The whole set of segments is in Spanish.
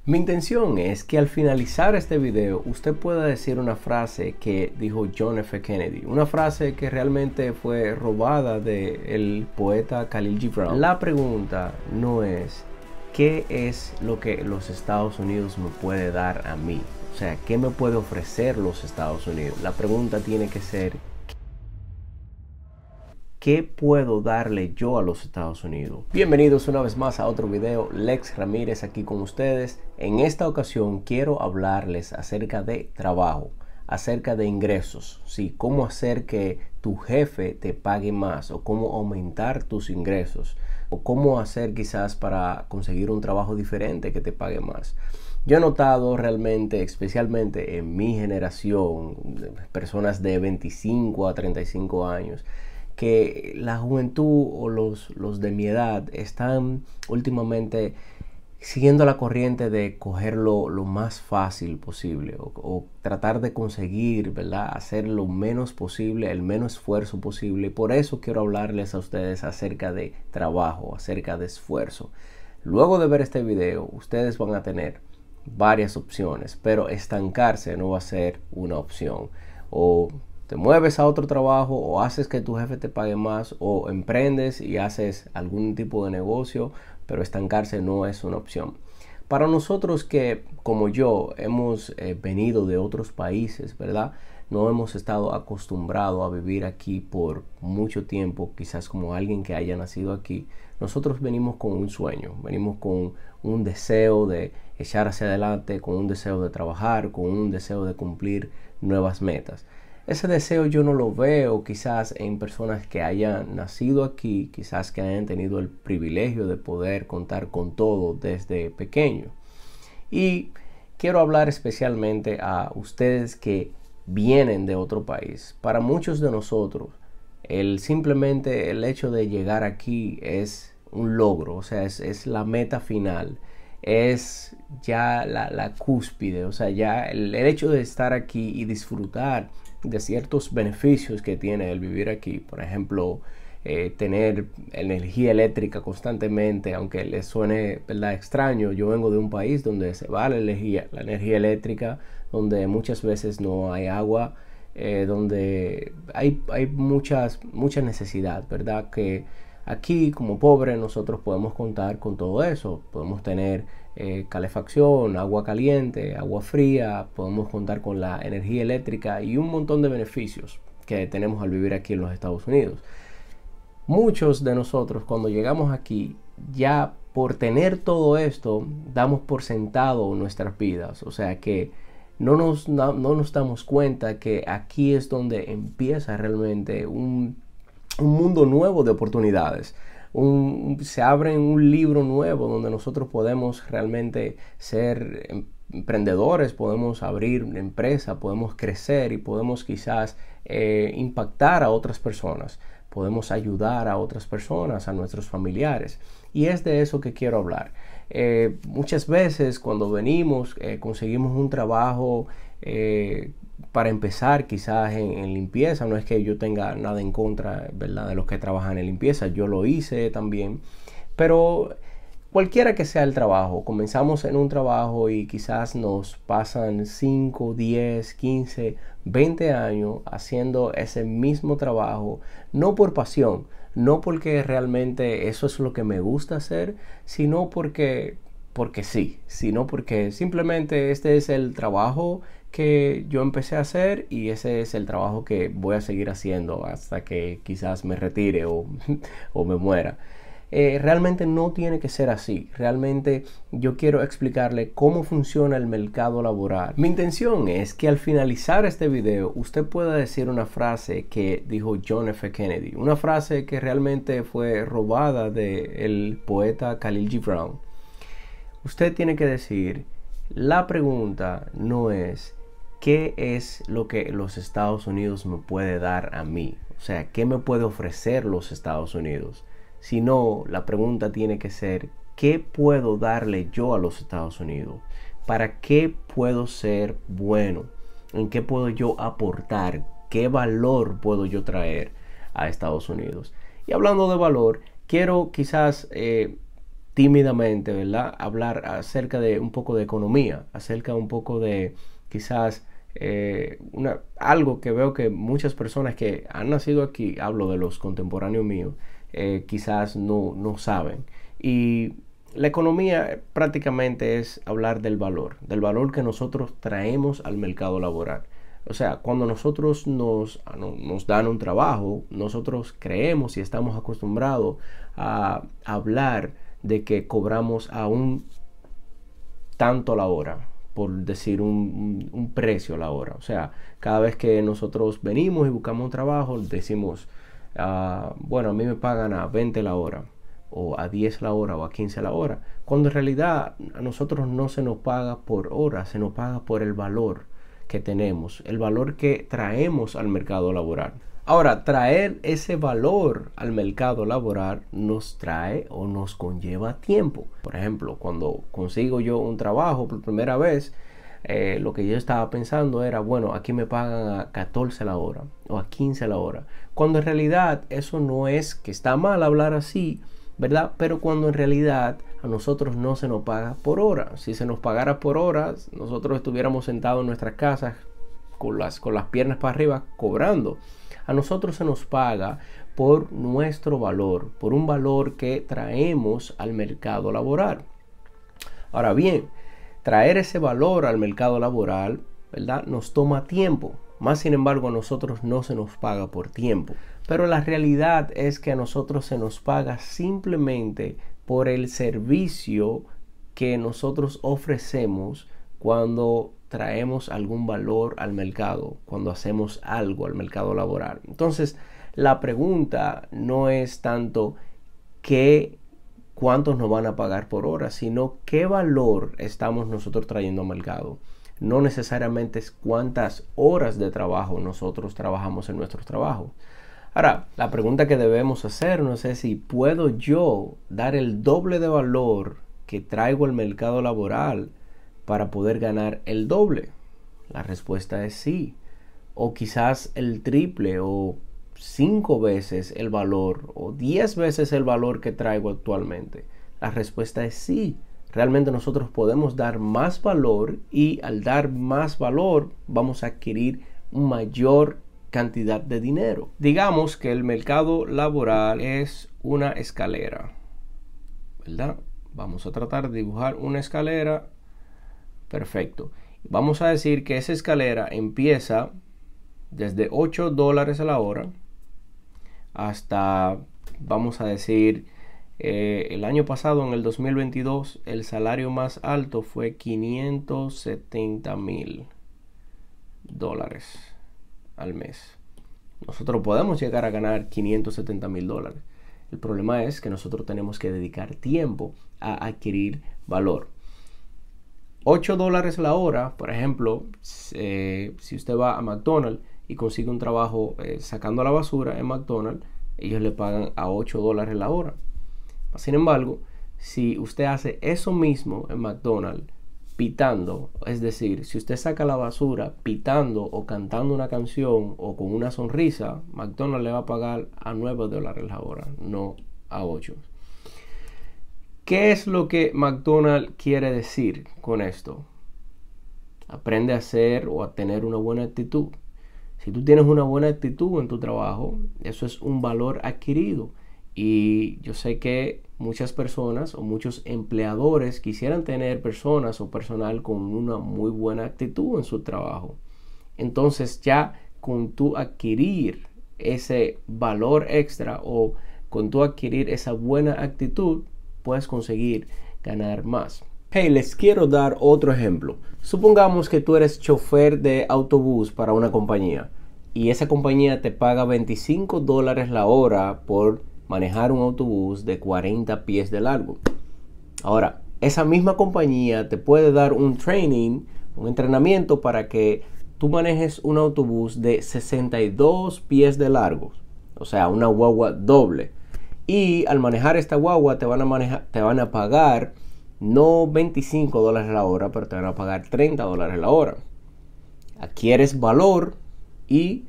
Mi intención es que al finalizar este video usted pueda decir una frase que dijo John F. Kennedy, una frase que realmente fue robada del poeta Khalil Gibran. La pregunta no es ¿qué es lo que los Estados Unidos me puede dar a mí? O sea, ¿qué me puede ofrecer los Estados Unidos? La pregunta tiene que ser ¿qué puedo darle yo a los Estados Unidos? Bienvenidos una vez más a otro video. Lex Ramírez aquí con ustedes. En esta ocasión quiero hablarles acerca de trabajo, acerca de ingresos. Sí, cómo hacer que tu jefe te pague más o cómo aumentar tus ingresos o cómo hacer quizás para conseguir un trabajo diferente que te pague más. Yo he notado realmente, especialmente en mi generación, personas de 25 a 35 años, que la juventud o los de mi edad están últimamente siguiendo la corriente de cogerlo lo más fácil posible o tratar de conseguir, ¿verdad? Hacer lo menos posible, el menos esfuerzo posible. Por eso quiero hablarles a ustedes acerca de trabajo, acerca de esfuerzo. Luego de ver este video, ustedes van a tener varias opciones, pero estancarse no va a ser una opción. O te mueves a otro trabajo o haces que tu jefe te pague más o emprendes y haces algún tipo de negocio, pero estancarse no es una opción. Para nosotros que, como yo, hemos venido de otros países, ¿verdad? No hemos estado acostumbrados a vivir aquí por mucho tiempo, quizás como alguien que haya nacido aquí. Nosotros venimos con un sueño, venimos con un deseo de echar hacia adelante, con un deseo de trabajar, con un deseo de cumplir nuevas metas. Ese deseo yo no lo veo quizás en personas que hayan nacido aquí, quizás que hayan tenido el privilegio de poder contar con todo desde pequeño. Y quiero hablar especialmente a ustedes que vienen de otro país. Para muchos de nosotros, simplemente el hecho de llegar aquí es un logro, o sea, es la meta final. Es ya la cúspide, o sea, ya el hecho de estar aquí y disfrutar de ciertos beneficios que tiene el vivir aquí, por ejemplo, tener energía eléctrica constantemente, aunque les suene, ¿verdad?, extraño. Yo vengo de un país donde se va la energía eléctrica, donde muchas veces no hay agua, donde hay mucha necesidad, ¿verdad? Que aquí como pobres nosotros podemos contar con todo eso. Podemos tener calefacción, agua caliente, agua fría, podemos contar con la energía eléctrica y un montón de beneficios que tenemos al vivir aquí en los Estados Unidos. Muchos de nosotros cuando llegamos aquí, ya por tener todo esto, damos por sentado nuestras vidas. O sea que no nos damos cuenta que aquí es donde empieza realmente un mundo nuevo de oportunidades. Se abre un libro nuevo donde nosotros podemos realmente ser emprendedores, podemos abrir una empresa, podemos crecer y podemos quizás impactar a otras personas, podemos ayudar a otras personas, a nuestros familiares. Y es de eso que quiero hablar. Muchas veces cuando venimos conseguimos un trabajo para empezar quizás en limpieza. No es que yo tenga nada en contra, ¿verdad?, de los que trabajan en limpieza. Yo lo hice también. Pero cualquiera que sea el trabajo, comenzamos en un trabajo y quizás nos pasan 5, 10, 15, 20 años haciendo ese mismo trabajo, no por pasión, no porque realmente eso es lo que me gusta hacer, sino porque sí, sino porque simplemente este es el trabajo que yo empecé a hacer y ese es el trabajo que voy a seguir haciendo hasta que quizás me retire o me muera. Realmente no tiene que ser así. Realmente yo quiero explicarle cómo funciona el mercado laboral. Mi intención es que al finalizar este video usted pueda decir una frase que dijo John F. Kennedy, una frase que realmente fue robada del poeta Khalil Gibran. Usted tiene que decir, la pregunta no es ¿qué es lo que los Estados Unidos me puede dar a mí? O sea, ¿qué me puede ofrecer los Estados Unidos? Sino, la pregunta tiene que ser ¿qué puedo darle yo a los Estados Unidos? ¿Para qué puedo ser bueno? ¿En qué puedo yo aportar? ¿Qué valor puedo yo traer a Estados Unidos? Y hablando de valor, quiero quizás tímidamente, ¿verdad? Hablar acerca de un poco de economía, acerca un poco de quizás algo que veo que muchas personas que han nacido aquí, hablo de los contemporáneos míos, quizás no saben. Y la economía prácticamente es hablar del valor que nosotros traemos al mercado laboral. O sea, cuando nosotros nos dan un trabajo, nosotros creemos y estamos acostumbrados a hablar de que cobramos a un tanto la hora, por decir un precio a la hora. O sea, cada vez que nosotros venimos y buscamos un trabajo, decimos, bueno, a mí me pagan a 20 la hora, o a 10 la hora, o a 15 la hora. Cuando en realidad a nosotros no se nos paga por hora, se nos paga por el valor que tenemos, el valor que traemos al mercado laboral. Ahora, traer ese valor al mercado laboral nos trae o nos conlleva tiempo. Por ejemplo, cuando consigo yo un trabajo por primera vez, lo que yo estaba pensando era, bueno, aquí me pagan a 14 la hora o a 15 la hora. Cuando en realidad eso no es que está mal hablar así, ¿verdad? Pero cuando en realidad a nosotros no se nos paga por hora. Si se nos pagara por horas, nosotros estuviéramos sentados en nuestras casas con las piernas para arriba cobrando. A nosotros se nos paga por nuestro valor, por un valor que traemos al mercado laboral. Ahora bien, traer ese valor al mercado laboral, ¿verdad?, nos toma tiempo. Más sin embargo, a nosotros no se nos paga por tiempo. Pero la realidad es que a nosotros se nos paga simplemente por el servicio que nosotros ofrecemos cuando traemos algún valor al mercado, cuando hacemos algo al mercado laboral. Entonces, la pregunta no es tanto cuántos nos van a pagar por hora, sino qué valor estamos nosotros trayendo al mercado. No necesariamente es cuántas horas de trabajo nosotros trabajamos en nuestros trabajos. Ahora, la pregunta que debemos hacernos es si puedo yo dar el doble de valor que traigo al mercado laboral para poder ganar el doble. La respuesta es sí. O quizás el triple o 5 veces el valor o 10 veces el valor que traigo actualmente. La respuesta es sí. Realmente nosotros podemos dar más valor y al dar más valor vamos a adquirir mayor cantidad de dinero. Digamos que el mercado laboral es una escalera, ¿verdad? Vamos a tratar de dibujar una escalera. Perfecto. Vamos a decir que esa escalera empieza desde $8 a la hora hasta, vamos a decir, el año pasado, en el 2022, el salario más alto fue $570,000 al mes. Nosotros podemos llegar a ganar $570,000. El problema es que nosotros tenemos que dedicar tiempo a adquirir valor. $8 la hora, por ejemplo, si usted va a McDonald's y consigue un trabajo sacando la basura en McDonald's, ellos le pagan a $8 la hora. Sin embargo, si usted hace eso mismo en McDonald's pitando, es decir, si usted saca la basura pitando o cantando una canción o con una sonrisa, McDonald's le va a pagar a $9 la hora, no a 8. ¿Qué es lo que McDonald's quiere decir con esto? Aprende a hacer o a tener una buena actitud. Si tú tienes una buena actitud en tu trabajo, eso es un valor adquirido. Y yo sé que muchas personas o muchos empleadores quisieran tener personas o personal con una muy buena actitud en su trabajo. Entonces ya con tu adquirir ese valor extra o con tu adquirir esa buena actitud, puedes conseguir ganar más. Hey, les quiero dar otro ejemplo. Supongamos que tú eres chofer de autobús para una compañía y esa compañía te paga $25 la hora por manejar un autobús de 40 pies de largo. Ahora, esa misma compañía te puede dar un training, un entrenamiento para que tú manejes un autobús de 62 pies de largo, o sea, una guagua doble. Y al manejar esta guagua te van a pagar no $25 la hora, pero te van a pagar $30 la hora. Adquieres valor y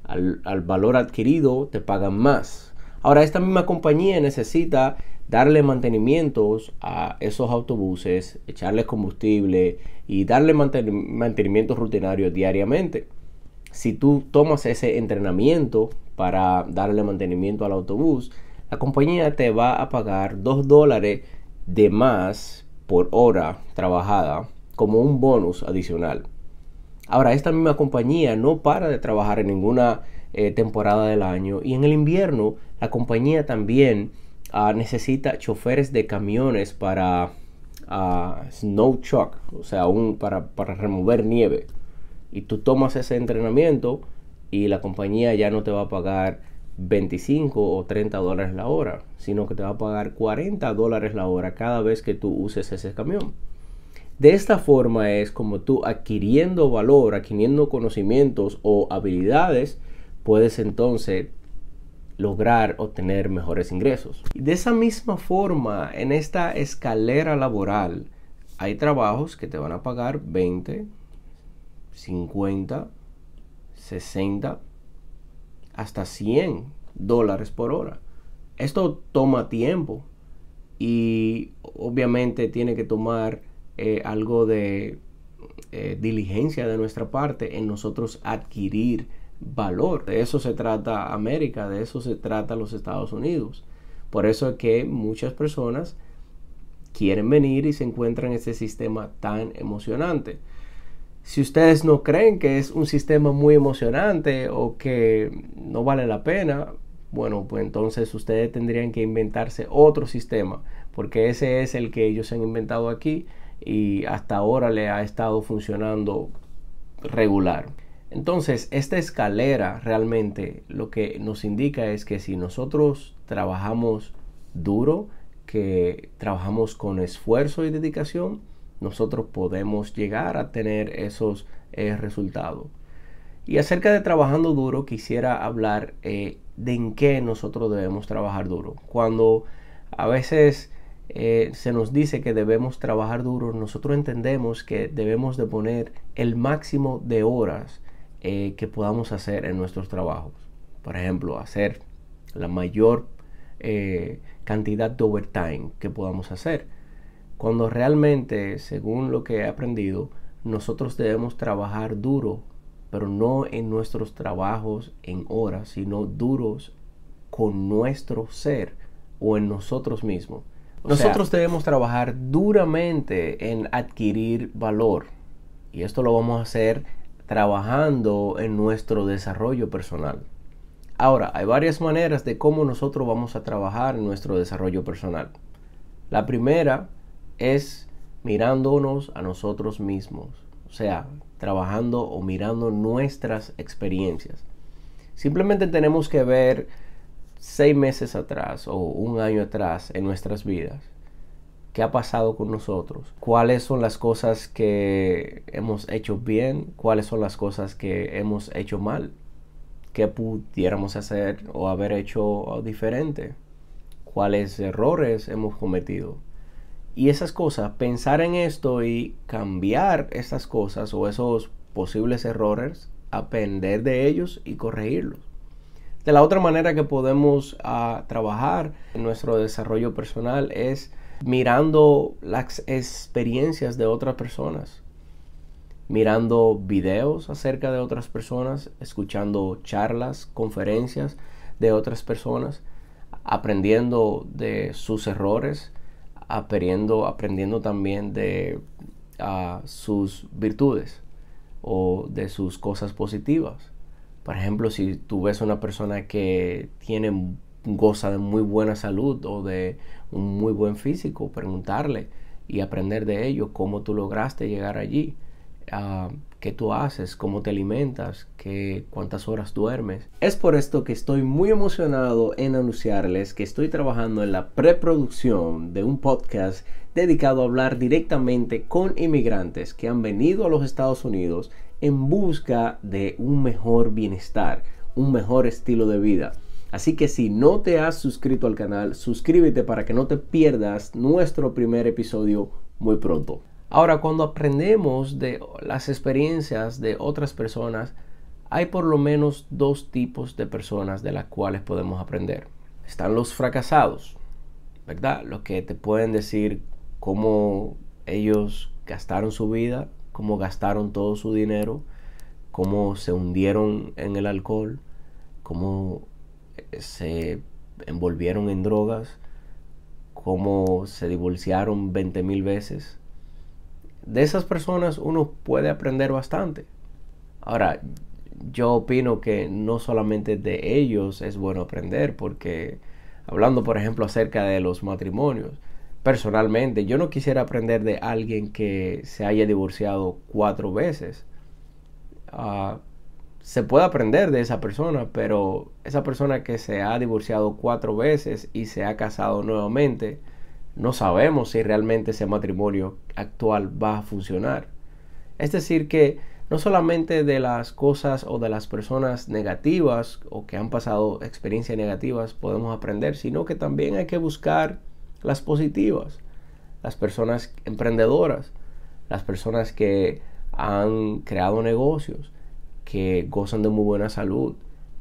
al valor adquirido te pagan más. Ahora, esta misma compañía necesita darle mantenimientos a esos autobuses, echarle combustible y darle mantenimientos rutinarios diariamente. Si tú tomas ese entrenamiento para darle mantenimiento al autobús, la compañía te va a pagar $2 de más por hora trabajada como un bonus adicional. Ahora, esta misma compañía no para de trabajar en ninguna temporada del año, y en el invierno la compañía también necesita choferes de camiones para snow truck, o sea, para remover nieve. Y tú tomas ese entrenamiento y la compañía ya no te va a pagar 25 o $30 la hora, sino que te va a pagar $40 la hora cada vez que tú uses ese camión. De esta forma es como tú, adquiriendo valor, adquiriendo conocimientos o habilidades, puedes entonces lograr obtener mejores ingresos. Y de esa misma forma, en esta escalera laboral, hay trabajos que te van a pagar 20, 50, 60, hasta $100 por hora. Esto toma tiempo y obviamente tiene que tomar algo de diligencia de nuestra parte en nosotros adquirir valor. De eso se trata América, de eso se trata los Estados Unidos. Por eso es que muchas personas quieren venir y se encuentran en este sistema tan emocionante. Si ustedes no creen que es un sistema muy emocionante o que no vale la pena, bueno, pues entonces ustedes tendrían que inventarse otro sistema, porque ese es el que ellos han inventado aquí y hasta ahora le ha estado funcionando regular. Entonces, esta escalera realmente lo que nos indica es que si nosotros trabajamos duro, que trabajamos con esfuerzo y dedicación, nosotros podemos llegar a tener esos resultados. Y acerca de trabajando duro, quisiera hablar de en qué nosotros debemos trabajar duro. Cuando a veces se nos dice que debemos trabajar duro, nosotros entendemos que debemos de poner el máximo de horas que podamos hacer en nuestros trabajos. Por ejemplo, hacer la mayor cantidad de overtime que podamos hacer. Cuando realmente, según lo que he aprendido, nosotros debemos trabajar duro, pero no en nuestros trabajos en horas, sino duros con nuestro ser o en nosotros mismos. Nosotros debemos trabajar duramente en adquirir valor, y esto lo vamos a hacer trabajando en nuestro desarrollo personal. Ahora, hay varias maneras de cómo nosotros vamos a trabajar en nuestro desarrollo personal. La primera es mirándonos a nosotros mismos, o sea, trabajando o mirando nuestras experiencias. Simplemente tenemos que ver 6 meses atrás o un año atrás en nuestras vidas. ¿Qué ha pasado con nosotros? ¿Cuáles son las cosas que hemos hecho bien? ¿Cuáles son las cosas que hemos hecho mal? ¿Qué pudiéramos hacer o haber hecho diferente? ¿Cuáles errores hemos cometido? Y esas cosas, pensar en esto y cambiar estas cosas o esos posibles errores, aprender de ellos y corregirlos. De la otra manera que podemos trabajar en nuestro desarrollo personal es mirando las experiencias de otras personas, mirando videos acerca de otras personas, escuchando charlas, conferencias de otras personas, aprendiendo de sus errores, aprendiendo también de sus virtudes o de sus cosas positivas. Por ejemplo, si tú ves una persona que goza de muy buena salud o de un muy buen físico, preguntarle y aprender de ello, cómo tú lograste llegar allí, qué tú haces, cómo te alimentas, cuántas horas duermes. Es por esto que estoy muy emocionado en anunciarles que estoy trabajando en la preproducción de un podcast dedicado a hablar directamente con inmigrantes que han venido a los Estados Unidos en busca de un mejor bienestar, un mejor estilo de vida. Así que si no te has suscrito al canal, suscríbete para que no te pierdas nuestro primer episodio muy pronto. Ahora, cuando aprendemos de las experiencias de otras personas, hay por lo menos 2 tipos de personas de las cuales podemos aprender. Están los fracasados ¿verdad? Los que te pueden decir cómo ellos gastaron su vida, cómo gastaron todo su dinero, cómo se hundieron en el alcohol, cómo se envolvieron en drogas, cómo se divorciaron 20,000 veces. De esas personas uno puede aprender bastante. Ahora, yo opino que no solamente de ellos es bueno aprender, porque hablando por ejemplo acerca de los matrimonios, personalmente yo no quisiera aprender de alguien que se haya divorciado 4 veces. Se puede aprender de esa persona, pero esa persona que se ha divorciado 4 veces y se ha casado nuevamente, no sabemos si realmente ese matrimonio actual va a funcionar. Es decir, que no solamente de las cosas o de las personas negativas o que han pasado experiencias negativas podemos aprender, sino que también hay que buscar las positivas, las personas emprendedoras, las personas que han creado negocios, que gozan de muy buena salud,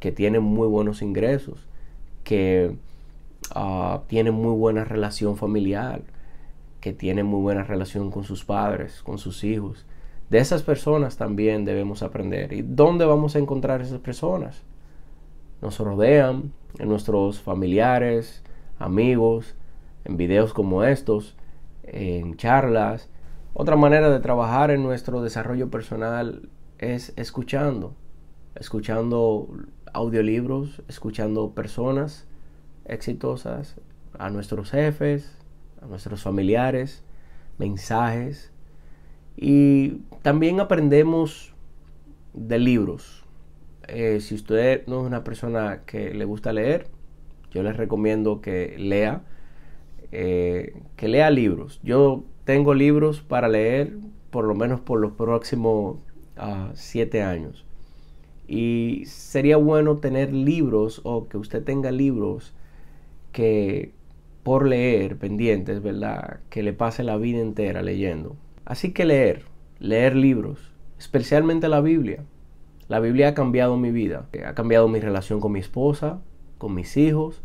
que tienen muy buenos ingresos, que tienen muy buena relación familiar, que tienen muy buena relación con sus padres, con sus hijos. De esas personas también debemos aprender. ¿Y dónde vamos a encontrar esas personas? Nos rodean en nuestros familiares, amigos, en videos como estos, en charlas. Otra manera de trabajar en nuestro desarrollo personal es escuchando audiolibros, escuchando personas exitosas, a nuestros jefes, a nuestros familiares, mensajes. Y también aprendemos de libros. Si usted no es una persona que le gusta leer, yo les recomiendo que lea libros. Yo tengo libros para leer por lo menos por los próximos 7 años. Y sería bueno tener libros o que usted tenga libros que por leer pendientes, ¿verdad? Que le pase la vida entera leyendo. Así que leer libros, especialmente la Biblia. La Biblia ha cambiado mi vida, ha cambiado mi relación con mi esposa, con mis hijos,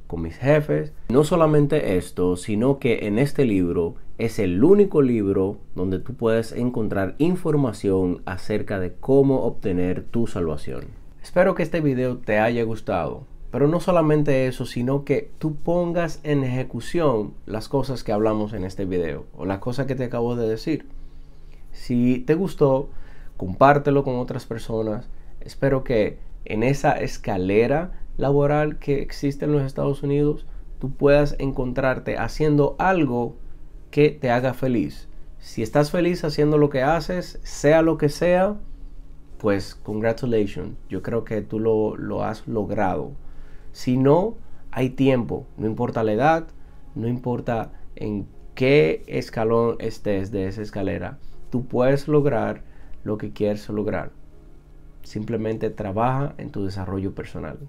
con mis jefes. No solamente esto, sino que en este libro es el único libro donde tú puedes encontrar información acerca de cómo obtener tu salvación. Espero que este video te haya gustado. Pero no solamente eso, sino que tú pongas en ejecución las cosas que hablamos en este video o las cosas que te acabo de decir. Si te gustó, compártelo con otras personas. Espero que en esa escalera laboral que existe en los Estados Unidos, tú puedas encontrarte haciendo algo que te haga feliz. Si estás feliz haciendo lo que haces, sea lo que sea, pues congratulations. Yo creo que tú lo has logrado. Si no, hay tiempo, no importa la edad, no importa en qué escalón estés de esa escalera, tú puedes lograr lo que quieres lograr. Simplemente trabaja en tu desarrollo personal.